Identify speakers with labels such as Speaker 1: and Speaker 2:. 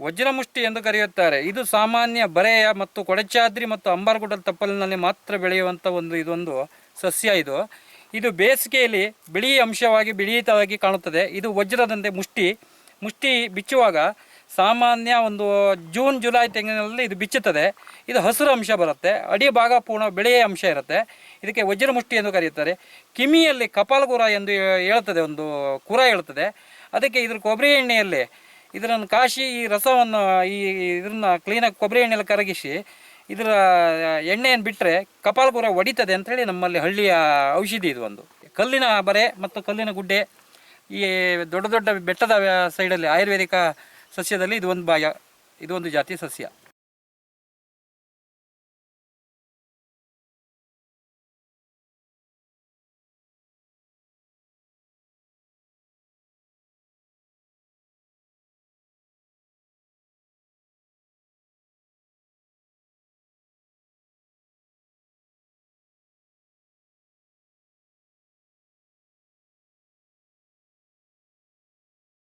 Speaker 1: ವಜ್ರಮುಷ್ಟಿ ಎಂದು ಕರೆಯುತ್ತಾರೆ. ಇದು ಸಾಮಾನ್ಯ ಬರೆಯ ಮತ್ತು ಕೊಡಚಾದ್ರಿ ಮತ್ತು ಅಂಬಾರಗುಡ್ಡದ ತಪ್ಪಲಿನಲ್ಲಿ ಮಾತ್ರ ಬೆಳೆಯುವಂಥ ಇದೊಂದು ಸಸ್ಯ. ಇದು ಬೇಸಿಗೆಯಲ್ಲಿ ಬಿಳಿ ಅಂಶವಾಗಿ ಬಿಳಿತವಾಗಿ ಕಾಣುತ್ತದೆ. ಇದು ವಜ್ರದಂತೆ ಮುಷ್ಟಿ ಬಿಚ್ಚುವಾಗ ಸಾಮಾನ್ಯ ಒಂದು ಜೂನ್ ಜುಲೈ ತಿಂಗಳಿನಲ್ಲಿ ಇದು ಬಿಚ್ಚುತ್ತದೆ. ಇದು ಹಸಿರು ಅಂಶ ಬರುತ್ತೆ, ಅಡಿ ಭಾಗ ಪೂರ್ಣ ಬಿಳಿಯ ಅಂಶ ಇರುತ್ತೆ. ಇದಕ್ಕೆ ವಜ್ರಮುಷ್ಟಿ ಎಂದು ಕರೆಯುತ್ತಾರೆ. ಕಿಮಿಯಲ್ಲಿ ಕಪಾಲಕುರ ಎಂದು ಹೇಳ್ತದೆ, ಒಂದು ಕುರ ಹೇಳ್ತದೆ. ಅದಕ್ಕೆ ಇದ್ರ ಕೊಬ್ಬರಿ ಎಣ್ಣೆಯಲ್ಲಿ ಇದನ್ನು ಕಾಶಿ ಈ ರಸವನ್ನು ಇದನ್ನು ಕ್ಲೀನಾಗಿ ಕೊಬ್ಬರಿ ಎಣ್ಣೆಯಲ್ಲಿ ಕರಗಿಸಿ ಇದರ ಎಣ್ಣೆಯನ್ನು ಬಿಟ್ಟರೆ ಕಪಾಲಕುರ ಹೊಡಿತದೆ ಅಂಥೇಳಿ ನಮ್ಮಲ್ಲಿ ಹಳ್ಳಿಯ ಔಷಧಿ. ಇದು ಒಂದು ಕಲ್ಲಿನ ಬರೆ ಮತ್ತು ಕಲ್ಲಿನ ಗುಡ್ಡೆ, ಈ ದೊಡ್ಡ ದೊಡ್ಡ ಬೆಟ್ಟದ ಸೈಡಲ್ಲಿ ಆಯುರ್ವೇದಿಕ ಸಸ್ಯದಲ್ಲಿ ಇದೊಂದು ಜಾತಿ ಸಸ್ಯ.